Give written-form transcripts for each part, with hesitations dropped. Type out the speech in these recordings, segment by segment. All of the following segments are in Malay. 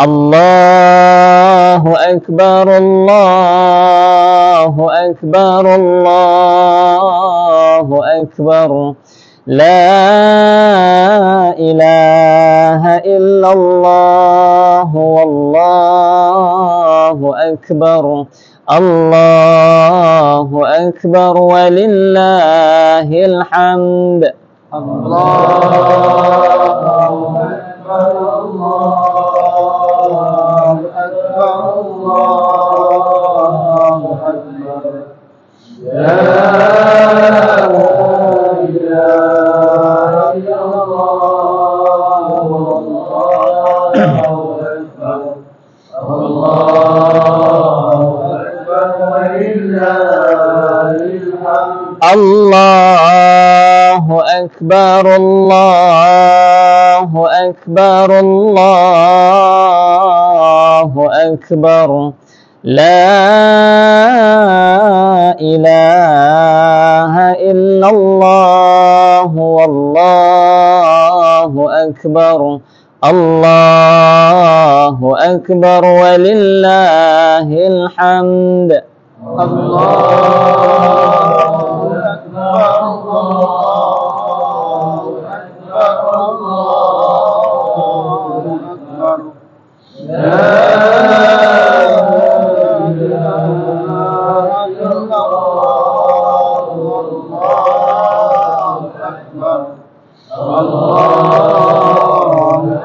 الله أكبر الله أكبر الله أكبر لا إله إلا الله والله أكبر الله أكبر ولله الحمد الله أكبر الله أكبر الله أكبر لا إله إلا الله والله أكبر الله أكبر ولله الحمد الله أكبر الله أكبر الله أكبر لا إله إلا الله والله أكبر الله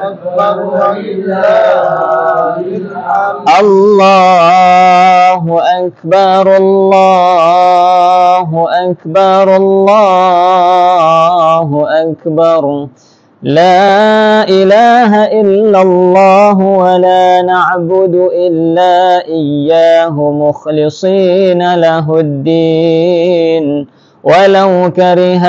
أكبر ولله الحمد الله أكبر الله أكبر الله أكبر لا إله إلا الله ولا نعبد إلا إياه مخلصين له الدين ولو كره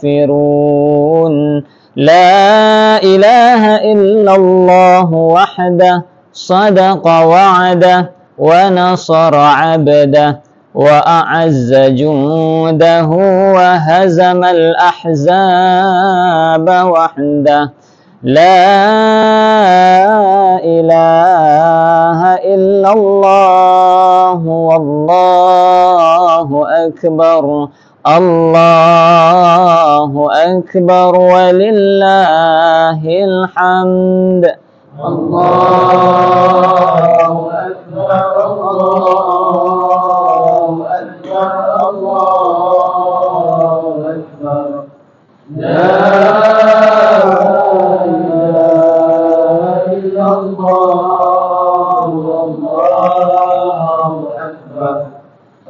الكافرون لا إله إلا الله وحده صدق وعده ونصر عبده وأعز جنده وهزم الأحزاب وحده لا إله إلا الله والله أكبر الله أكبر ولله الحمد الله أكبر الله أكبر الله أكبر لا إله إلا الله والله أكبر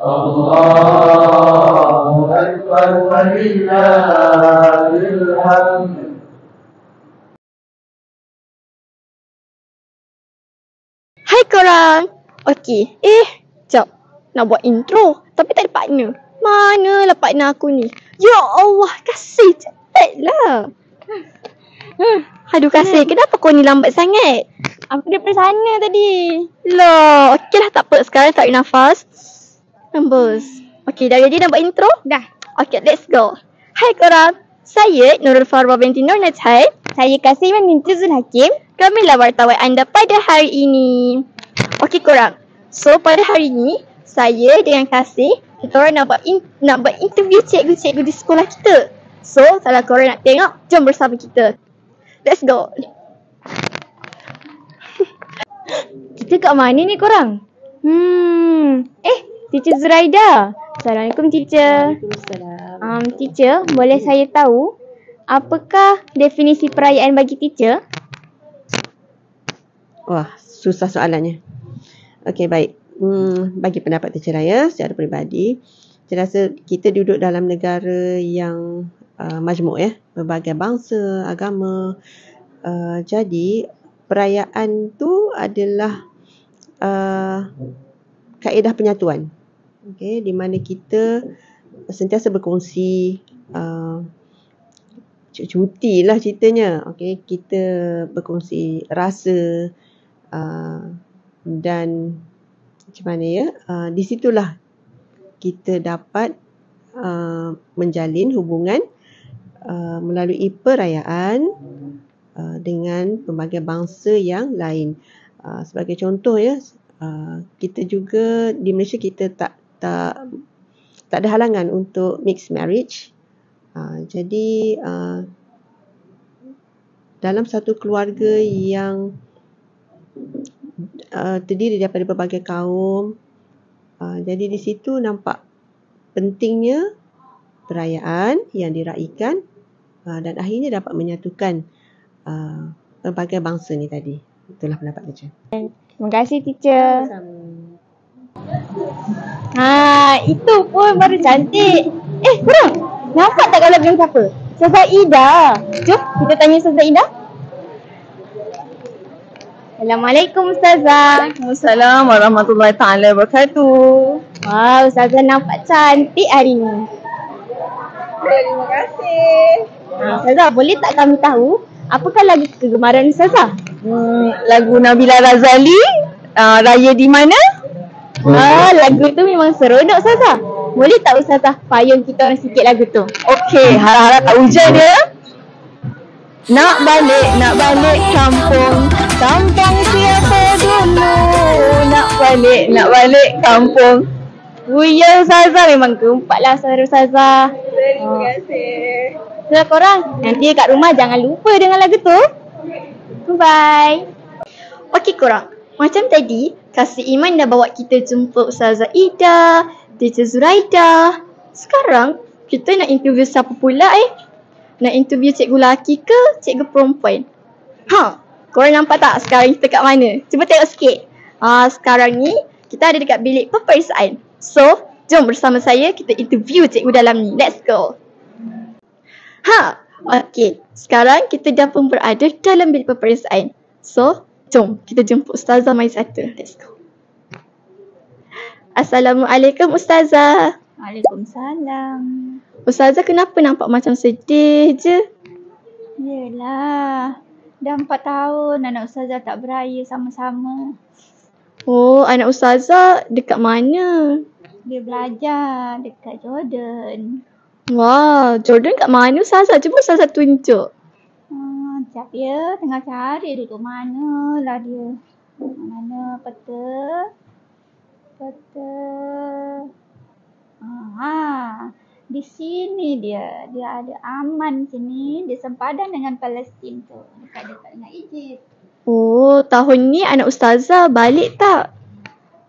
الله أكبر ولله الحمد. Hai korang. Okey. Jap. Nak buat intro. Tapi tak ada partner. Manalah partner aku ni? Ya Allah. Kasih. Cepatlah. Aduh Kasih. Kenapa kau ni lambat sangat? Aku daripada sana tadi. Lah. Okeylah tak apa. Sekarang tarik nafas. Hembus. Okey. Dah ready nak buat intro? Dah. Okey. Let's go. Hai korang. Saya Nurul Farwa binti Nur Najhai. Saya Kasiman binti Zul Hakim. Kamilah wartawan anda pada hari ini. Okey korang. So pada hari ini saya dengan Kasih kita orang nak buat interview cikgu-cikgu di sekolah kita. So kalau korang nak tengok, jom bersama kita. Let's go. Kita kat mana ni korang? Teacher Zuraida. Assalamualaikum teacher. Waalaikumsalam. Teacher, boleh saya tahu apakah definisi perayaan bagi teacher? Wah, susah soalannya. Okey, baik. Bagi pendapat Teacher Raya secara peribadi, saya rasa kita duduk dalam negara yang majmuk ya, berbagai bangsa, agama. Jadi perayaan tu adalah kaedah penyatuan. Okey, di mana kita sentiasa berkongsi cuti lah ceritanya. Okey, kita berkongsi rasa dan macam mana ya, di situlah kita dapat menjalin hubungan melalui perayaan dengan pelbagai bangsa yang lain. Sebagai contoh ya, kita juga di Malaysia kita tak ada halangan untuk mixed marriage. Jadi dalam satu keluarga yang terdiri daripada berbagai kaum, jadi di situ nampak pentingnya perayaan yang diraikan dan akhirnya dapat menyatukan pelbagai bangsa ni tadi. Itulah pendapat teacher. Terima kasih teacher. Itu pun baru cantik. Korang nampak tak kalau bilang siapa? Ustazah Ida. Jom kita tanya Ustazah Ida. Assalamualaikum Ustazah. Waalaikumsalam warahmatullahi taala wabarakatuh. Wah, Ustazah nampak cantik hari ni. Terima kasih. Ustazah, boleh tak kami tahu apakah lagu kegemaran Ustazah? Lagu Nabila Razali, Raya di Mana? Lagu tu memang seronok Ustazah. Boleh tak Ustazah payung kita orang sikit lagu tu? Okey, harap-harap tak hujan ya. Nak balik kampung siapa dulu. Nak balik kampung. Ya Ustazah, memang gempatlah suara Ustazah. Terima kasih. Ustazah korang, nanti kat rumah jangan lupa dengan lagu tu. Bye. Okey korang, macam tadi Kasih Iman dah bawa kita jumpa Ustazah Ida, Teacher Zuraida. Sekarang kita nak interview siapa pula Nak interview cikgu lelaki ke cikgu perempuan? Korang nampak tak sekarang kita kat mana? Cuba tengok sikit. Sekarang ni kita ada dekat bilik peperiksaan. So, jom bersama saya kita interview cikgu dalam ni. Let's go. Okey, sekarang kita dah pun berada dalam bilik peperiksaan. So, jom kita jemput Ustazah mari satu. Let's go. Assalamualaikum Ustazah. Waalaikumsalam. Ustazah kenapa nampak macam sedih je? Yelah, dah 4 tahun anak Ustazah tak beraya sama-sama. Oh, anak Ustazah dekat mana? Dia belajar dekat Jordan. Wah, Jordan kat mana Ustazah? Cuba Ustazah tunjuk. Sekejap dia tengah cari duduk mana lah dia. Mana peta. Di sini dia ada Aman sini, dia sempadan dengan Palestin tu, dekat-dekat dengan Egypt. Oh, tahun ni anak Ustazah balik tak?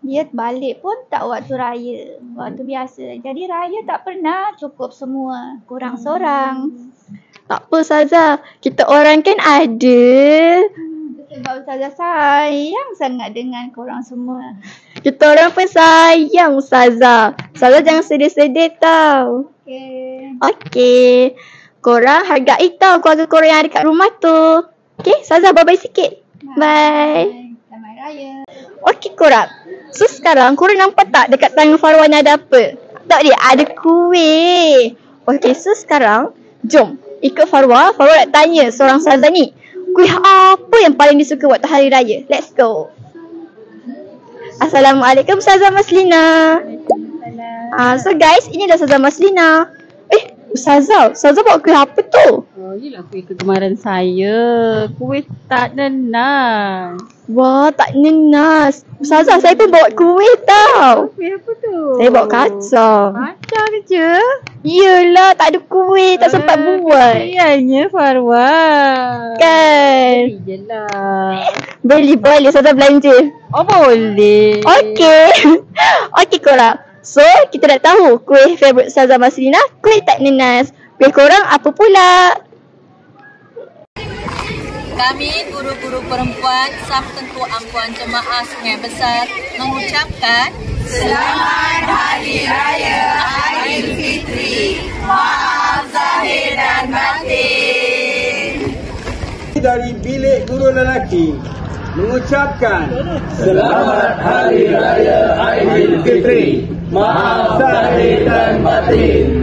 Dia balik pun tak waktu raya, waktu biasa. Jadi raya tak pernah cukup semua, kurang seorang. Tak apa Ustazah, kita orang kan ada. Sebab Ustazah sayang sangat dengan korang semua. Kita orang pun sayang Ustazah. Ustazah jangan sedih-sedih tau. Okey. Korang hargai tau keluarga korang yang ada kat rumah tu. Okey, Ustazah bye-bye sikit. Bye. Selamat Raya. Okey korang. So sekarang korang nampak tak dekat tangan Farwa ni ada apa? Tak dia, ada kuih. Okey, so sekarang jom ikut Farwa. Farwa nak tanya seorang Ustazah ni, kuih apa yang paling disuka waktu hari raya? Let's go. Assalamualaikum Ustazah Maslina. So guys, ini dah Ustazah Maslina. Ustazah bawa kuih apa tu? Inilah kuih kegemaran saya. Kuih tak nenas. Wah, tak nenas. Ustazah, saya pun bawa kuih tau. Kuih apa tu? Saya bawa kacang. Kacang je? Yelah, tak ada kuih, tak sempat buat. Ianya Farwa. Kan? Beli je lah. Boleh Ustazah belanja. Oh boleh. Okey. Okey korang. So, kita dah tahu kuih favourite Ustazah Maslina, kuih tak nenas. Kuih korang apa pula? Kami guru-guru perempuan Saf Tengku Ampuan Jemaah Sungai Besar mengucapkan Selamat Hari Raya Aidilfitri. Maaf zahir dan batin. Dari bilik guru lelaki mengucapkan Selamat Hari Raya Aidilfitri. Maaf zahir dan batin.